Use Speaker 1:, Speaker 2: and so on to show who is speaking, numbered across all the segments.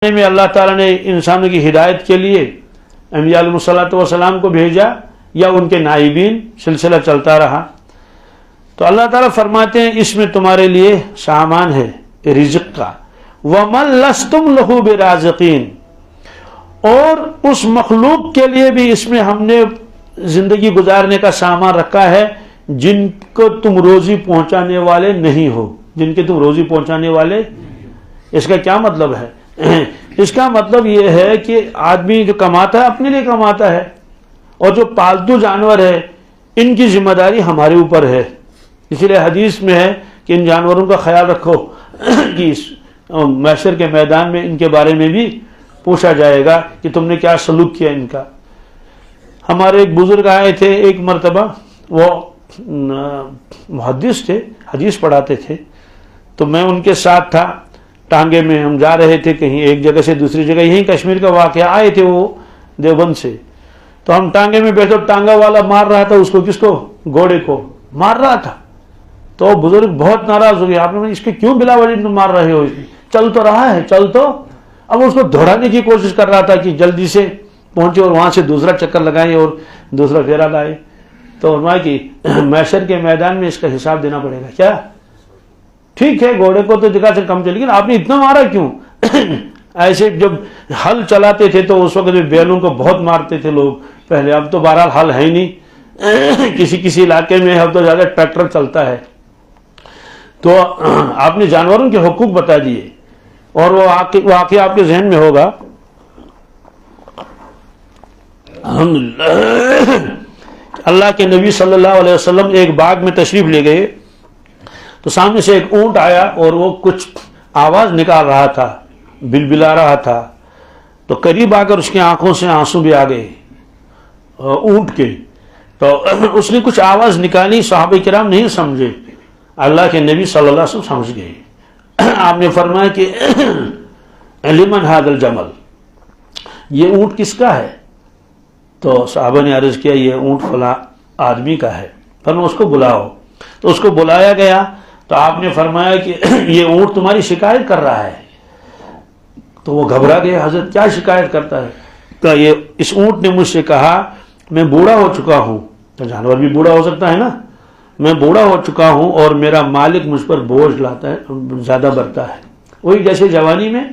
Speaker 1: میں اللہ تعالیٰ نے انسانوں کی ہدایت کے لیے انبیاء علیہ الصلوۃ والسلام کو بھیجا یا ان کے نائبین، سلسلہ چلتا رہا. تو اللہ تعالیٰ فرماتے ہیں اس میں تمہارے لیے سامان ہے رزق کا. وَمَن لَسْتُمْ لَهُ بِرَازِقِينَ، اور اس مخلوق کے لیے بھی اس میں ہم نے زندگی گزارنے کا سامان رکھا ہے جن کو تم روزی پہنچانے والے نہیں ہو، جن کے تم روزی پہنچانے والے. اس کا کیا مطلب ہے؟ اس کا مطلب یہ ہے کہ آدمی جو کماتا ہے اپنے لیے کماتا ہے، اور جو پالتو جانور ہے ان کی ذمہ داری ہمارے اوپر ہے. اسی لیے حدیث میں ہے کہ ان جانوروں کا خیال رکھو کہ محشر کے میدان میں ان کے بارے میں بھی پوچھا جائے گا کہ تم نے کیا سلوک کیا ان کا. ہمارے ایک بزرگ آئے تھے ایک مرتبہ، وہ محدث تھے، حدیث پڑھاتے تھے. تو میں ان کے ساتھ تھا، ٹانگے میں ہم جا رہے تھے کہیں ایک جگہ سے دوسری جگہ، یہیں کشمیر کا واقعہ. آئے تھے وہ دیوبند سے. تو ہم ٹانگے میں بیٹھے، ٹانگا والا مار رہا تھا اس کو، کس کو؟ گھوڑے کو مار رہا تھا. تو بزرگ بہت ناراض ہو گئے. آپ نے اس کے کیوں بلا وجہ مار رہے ہو؟ چل تو رہا ہے، چل تو. اب اس کو دوڑانے کی کوشش کر رہا تھا کہ جلدی سے پہنچے اور وہاں سے دوسرا چکر لگائے اور دوسرا پھیرا لائے. تو فرمایا کہ محشر کے میدان میں اس کا حساب دینا پڑے گا. کیا ٹھیک ہے، گھوڑے کو تو دکھا سے کم چلے، لیکن آپ نے اتنا مارا کیوں؟ ایسے جب ہل چلاتے تھے تو اس وقت بیلوں کو بہت مارتے تھے لوگ پہلے. اب تو بہرحال ہل ہے ہی نہیں، کسی علاقے میں اب تو زیادہ ٹریکٹر چلتا ہے. تو آپ نے جانوروں کے حقوق بتا دیے، اور وہ واقعہ آپ کے ذہن میں ہوگا. اللہ کے نبی صلی اللہ علیہ وسلم ایک باغ میں تشریف لے گئے تو سامنے سے ایک اونٹ آیا اور وہ کچھ آواز نکال رہا تھا، بلبلا رہا تھا. تو قریب آ کر اس کی آنکھوں سے آنسو بھی آ گئے اونٹ کے. تو اس نے کچھ آواز نکالی، صحابہ کرام نہیں سمجھے، اللہ کے نبی صلی اللہ علیہ وسلم سمجھ گئے. آپ نے فرمایا کہ لمن ھذا الجمل، یہ اونٹ کس کا ہے؟ تو صحابہ نے عرض کیا یہ اونٹ فلاں آدمی کا ہے. فرمایا اس کو بلاؤ. تو اس کو بلایا گیا تو آپ نے فرمایا کہ یہ اونٹ تمہاری شکایت کر رہا ہے. تو وہ گھبرا گئے، حضرت کیا شکایت کرتا ہے؟ تو یہ اس اونٹ نے مجھ سے کہا میں بوڑھا ہو چکا ہوں. تو جانور بھی بوڑھا ہو سکتا ہے نا. میں بوڑھا ہو چکا ہوں اور میرا مالک مجھ پر بوجھ لاتا ہے، زیادہ برتا ہے. وہی جیسے جوانی میں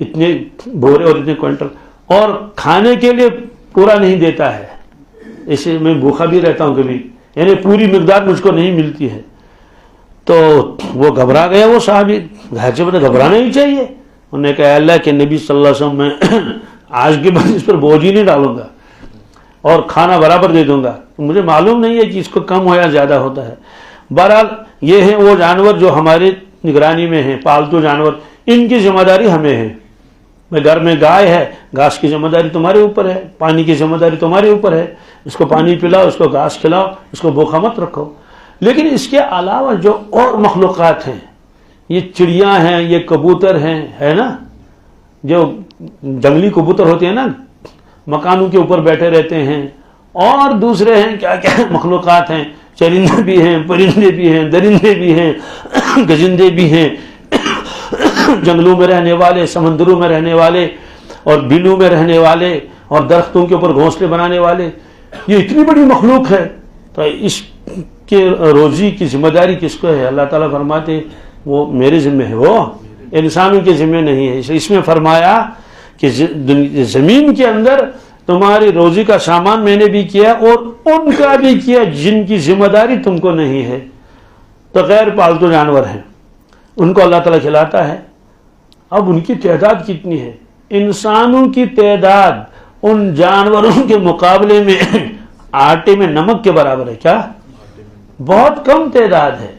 Speaker 1: اتنے بورے اور اتنے کوئنٹل، اور کھانے کے لیے پورا نہیں دیتا ہے. اسے میں بھوکھا بھی رہتا ہوں کبھی، یعنی پوری مقدار مجھ کو نہیں ملتی ہے. تو وہ گھبرا گیا. وہ صحابی گھر سے بتا گھبرانا ہی چاہیے. انہوں نے کہا اللہ کے نبی صلی اللہ علیہ وسلم میں آج کے بعد اس پر بوجھ ہی نہیں ڈالوں گا اور کھانا برابر دے دوں گا. مجھے معلوم نہیں ہے کہ اس کو کم ہو یا زیادہ ہوتا ہے. بہرحال یہ ہے وہ جانور جو ہمارے نگرانی میں ہیں، پالتو جانور، ان کی ذمہ داری ہمیں ہے. گھر میں گائے ہے، گھاس کی ذمہ داری تمہارے اوپر ہے، پانی کی ذمہ داری تمہارے اوپر ہے. اس کو پانی پلاؤ، اس کو گھاس کھلاؤ، اس کو بھوکا مت رکھو. لیکن اس کے علاوہ جو اور مخلوقات ہیں، یہ چڑیاں ہیں، یہ کبوتر ہیں، ہے نا، جو جنگلی کبوتر ہوتے ہیں نا، مکانوں کے اوپر بیٹھے رہتے ہیں، اور دوسرے ہیں کیا کیا مخلوقات ہیں، چرندے بھی ہیں، پرندے بھی ہیں، درندے بھی ہیں، گزندے بھی ہیں، جنگلوں میں رہنے والے، سمندروں میں رہنے والے، اور بلوں میں رہنے والے، اور درختوں کے اوپر گھونسلے بنانے والے. یہ اتنی بڑی مخلوق ہے. تو اس کے روزی کی ذمہ داری کس کو ہے؟ اللہ تعالیٰ فرماتے وہ میرے ذمہ ہے، وہ انسانوں کے ذمہ نہیں ہے. اس میں فرمایا کہ زمین کے اندر تمہاری روزی کا سامان میں نے بھی کیا اور ان کا بھی کیا جن کی ذمہ داری تم کو نہیں ہے. تو غیر پالتو جانور ہیں، ان کو اللہ تعالیٰ کھلاتا ہے. اب ان کی تعداد کتنی ہے؟ انسانوں کی تعداد ان جانوروں کے مقابلے میں آٹے میں نمک کے برابر ہے. کیا؟ بہت کم تعداد ہے.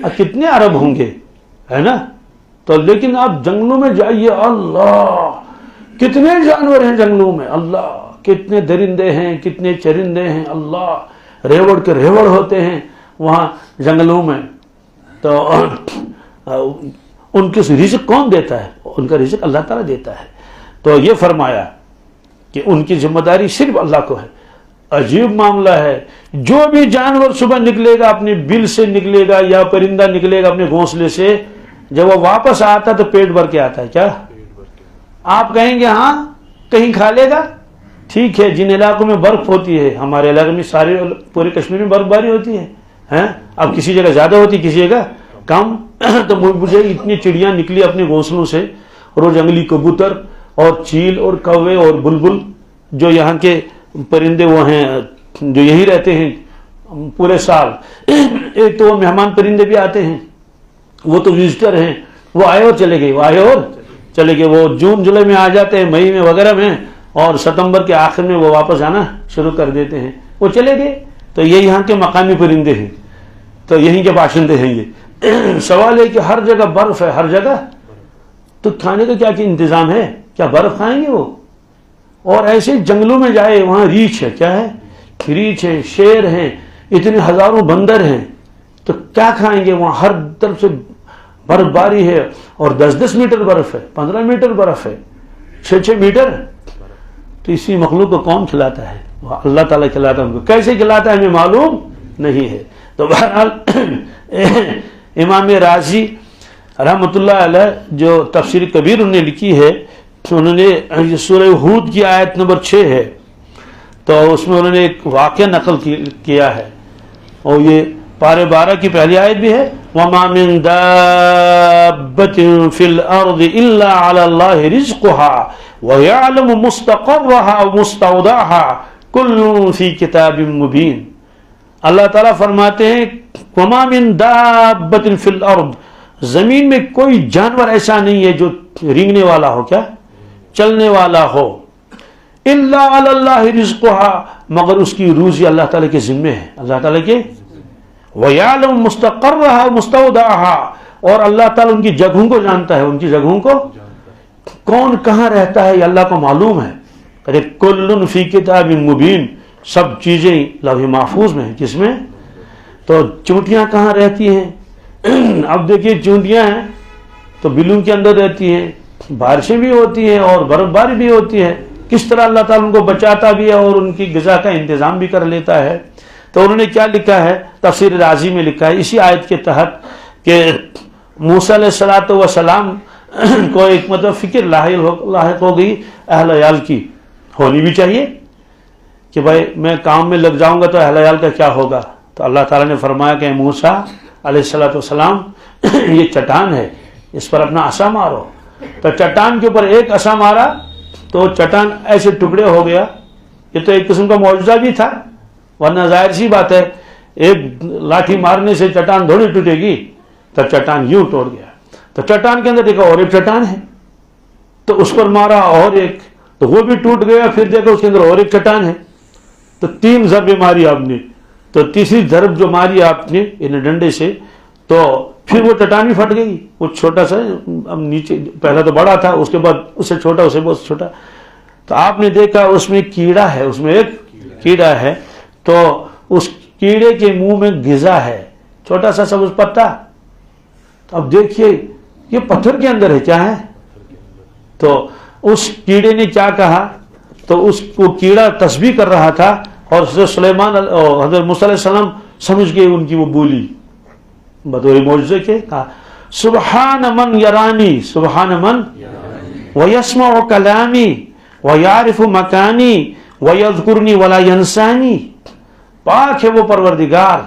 Speaker 1: اب کتنے عرب ہوں گے، ہے نا. تو لیکن آپ جنگلوں میں جائیے، اللہ کتنے جانور ہیں جنگلوں میں، اللہ کتنے درندے ہیں، کتنے چرندے ہیں، اللہ ریوڑ کے ریوڑ ہوتے ہیں وہاں جنگلوں میں. تو ان کے رزق کون دیتا ہے؟ ان کا رزق اللہ تعالیٰ دیتا ہے. تو یہ فرمایا کہ ان کی ذمہ داری صرف اللہ کو ہے. عجیب معاملہ ہے، جو بھی جانور صبح نکلے گا اپنے بل سے نکلے گا، یا پرندہ نکلے گا اپنے گھونسلے سے، جب وہ واپس آتا تو پیٹ بھر کے آتا ہے. کیا؟ آپ کہیں گے ہاں کہیں کھا لے گا، ٹھیک ہے، جن علاقوں میں برف ہوتی ہے، ہمارے علاقے میں سارے پورے کشمیر میں برف باری ہوتی ہے، اب کسی جگہ زیادہ ہوتی کسی جگہ کم، تو مجھے اتنی چڑیاں نکلی اپنے گھونسلوں سے، اور وہ جنگلی کبوتر اور چیل اور کوے اور بلبل جو یہاں کے پرندے وہ ہیں جو یہی رہتے ہیں پورے سال، ایک تو وہ مہمان پرندے بھی آتے ہیں، وہ تو وزٹر ہیں، وہ آئے اور چلے گئے، وہ آئے اور چلے گئے، وہ جون جولائی میں آ جاتے ہیں، مئی میں وغیرہ میں، اور ستمبر کے آخر میں وہ واپس آنا شروع کر دیتے ہیں، وہ چلے گئے۔ تو یہ یہاں کے مقامی پرندے ہیں، تو یہیں کے باشندے ہیں یہ۔ سوال ہے کہ ہر جگہ برف ہے، ہر جگہ، تو کھانے کا کیا انتظام ہے؟ کیا برف کھائیں گے وہ؟ اور ایسے جنگلوں میں جائے وہاں ریچھ ہے، کیا ہے؟ ریچھ ہے، شیر ہیں، اتنے ہزاروں بندر ہیں، تو کیا کھائیں گے؟ وہاں ہر طرف سے برف باری ہے، اور 10-10 میٹر برف ہے، 15 میٹر برف ہے، 6-6 میٹر، تو اسی مخلوق کو کون کھلاتا ہے؟ وہ اللہ تعالیٰ کھلاتا ہے ان کو، کیسے کھلاتا ہے ہمیں معلوم نہیں ہے۔ تو بہرحال امام رازی رحمۃ اللہ علیہ جو تفسیر کبیر انہوں نے لکھی ہے، انہوں نے سورہ ہود کی آیت نمبر 6 ہے، تو اس میں انہوں نے ایک واقعہ نقل کیا ہے، اور یہ پارے 12 کی پہلی آیت بھی ہے، وَمَا مِن دَابَّةٍ فِي الْأَرْضِ إِلَّا عَلَى اللَّهِ رِزْقُهَا وَيَعْلَمُ مُسْتَقَرَّهَا وَمُسْتَوْدَعَهَا كُلٌّ فِي كِتَابٍ مُبِينٍ۔ اللہ تعالیٰ فرماتے ہیں وَمَا مِن دَابَّةٍ فِي الْأَرْضِ، زمین میں کوئی جانور ایسا نہیں ہے جو رینگنے والا ہو، کیا چلنے والا ہو، الا علی اللہ رزقها، مگر اس کی روزی اللہ تعالیٰ کے ذمے ہے، اللہ تعالیٰ کے، وَيَعْلَمُ مُسْتَقَرَّهَا وَمُسْتَوْدَعَهَا، اور اللہ تعالیٰ ان کی جگہوں کو جانتا ہے، ان کی جگہوں کو، کون کہاں رہتا ہے یہ اللہ کو معلوم ہے۔ کہ کل فی کتاب مبین، سب چیزیں لوح محفوظ میں ہیں، کس میں؟ تو چونٹیاں کہاں رہتی ہیں؟ اب دیکھیے چونٹیاں ہیں تو بلوں کے اندر رہتی ہیں، بارشیں بھی ہوتی ہیں اور برف باری بھی ہوتی ہے، کس طرح اللہ تعالیٰ ان کو بچاتا بھی ہے اور ان کی غذا کا انتظام بھی کر لیتا ہے۔ تو انہوں نے کیا لکھا ہے تفسیر رازی میں لکھا ہے اسی آیت کے تحت کہ موسیٰ علیہ الصلوۃ والسلام کو ایک مطلب فکر لاحق ہو گئی اہل عیال کی، ہونی بھی چاہیے کہ بھائی میں کام میں لگ جاؤں گا تو اہل عیال کا کیا ہوگا۔ تو اللہ تعالیٰ نے فرمایا کہ موسیٰ علیہ الصلوۃ والسلام یہ چٹان ہے، اس پر اپنا عصا مارو۔ تو چٹان کے اوپر ایک عصا مارا تو چٹان ایسے ٹکڑے ہو گیا، یہ تو ایک قسم کا معجزہ بھی تھا، ورنہ ظاہر سی بات ہے ایک لاٹھی مارنے سے چٹان تھوڑی ٹوٹے گی، تو چٹان یوں ٹوٹ گیا۔ تو چٹان کے اندر دیکھا اور ایک چٹان ہے، تو اس پر مارا اور ایک، تو وہ بھی ٹوٹ گیا، پھر دیکھا اس کے اندر اور ایک چٹان ہے، تو 3 ضربیں ماری آپ نے، تو تیسری ضرب جو ماری آپ نے ان ڈنڈے سے تو پھر وہ چٹان بھی پھٹ گئی، وہ چھوٹا سا نیچے، پہلا تو بڑا تھا، اس کے بعد اس سے چھوٹا، اس سے بہت چھوٹا، تو آپ نے دیکھا اس میں کیڑا ہے، اس میں ایک کیڑا ہے، تو اس کیڑے کے منہ میں غذا ہے، چھوٹا سا سبز پتا۔ اب دیکھیے یہ پتھر کے اندر ہے، کیا ہے؟ تو اس کیڑے نے کیا کہا، تو اس کو کیڑا تسبیح کر رہا تھا، اور حضرت سلیمان اور حضرت موسیٰ علیہ السلام سمجھ گئے ان کی وہ بولی، بطور معجزے کے کہا سبحان من یرانی، سبحان من ویسمع کلامی ویعرف مکانی ویذکرنی ولا ینسانی، پاک ہے وہ پروردگار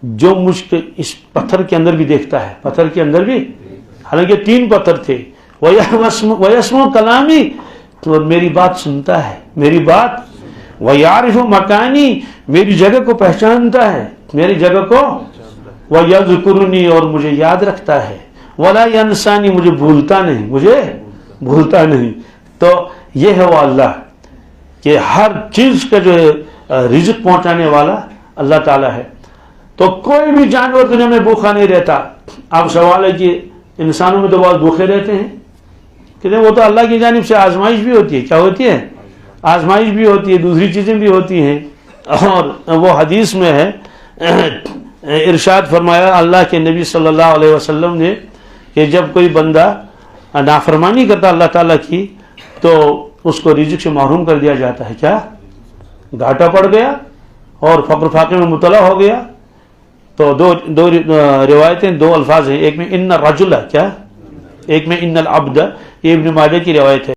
Speaker 1: جو مجھ کے اس پتھر کے اندر بھی دیکھتا ہے، پتھر کے اندر بھی، حالانکہ 3 پتھر تھے، ویسمع کلامی، تو میری بات سنتا ہے، میری بات، ویعرف مکانی، میری جگہ کو پہچانتا ہے، میری جگہ کو، ویذکرنی، اور مجھے یاد رکھتا ہے، ولا ینسانی، مجھے بھولتا نہیں، مجھے بھولتا نہیں۔ تو یہ ہے وہ اللہ کہ ہر چیز کا جو ہے رزق پہنچانے والا اللہ تعالیٰ ہے۔ تو کوئی بھی جانور دنیا میں بھوکا نہیں رہتا۔ اب سوال ہے کہ انسانوں میں تو بہت بھوکے رہتے ہیں، کہ وہ تو اللہ کی جانب سے آزمائش بھی ہوتی ہے، کیا ہوتی ہے؟ آزمائش بھی ہوتی ہے، دوسری چیزیں بھی ہوتی ہیں، اور وہ حدیث میں ہے، ارشاد فرمایا اللہ کے نبی صلی اللہ علیہ وسلم نے کہ جب کوئی بندہ نافرمانی کرتا اللہ تعالیٰ کی تو اس کو رزق سے محروم کر دیا جاتا ہے، کیا گھاٹا پڑ گیا اور فقر فاقے میں مبتلا ہو گیا۔ تو دو روایتیں، 2 الفاظ ہیں، ایک میں ان الرجل، کیا، ایک میں ان العبد، یہ ابن ماجہ کی روایت ہے۔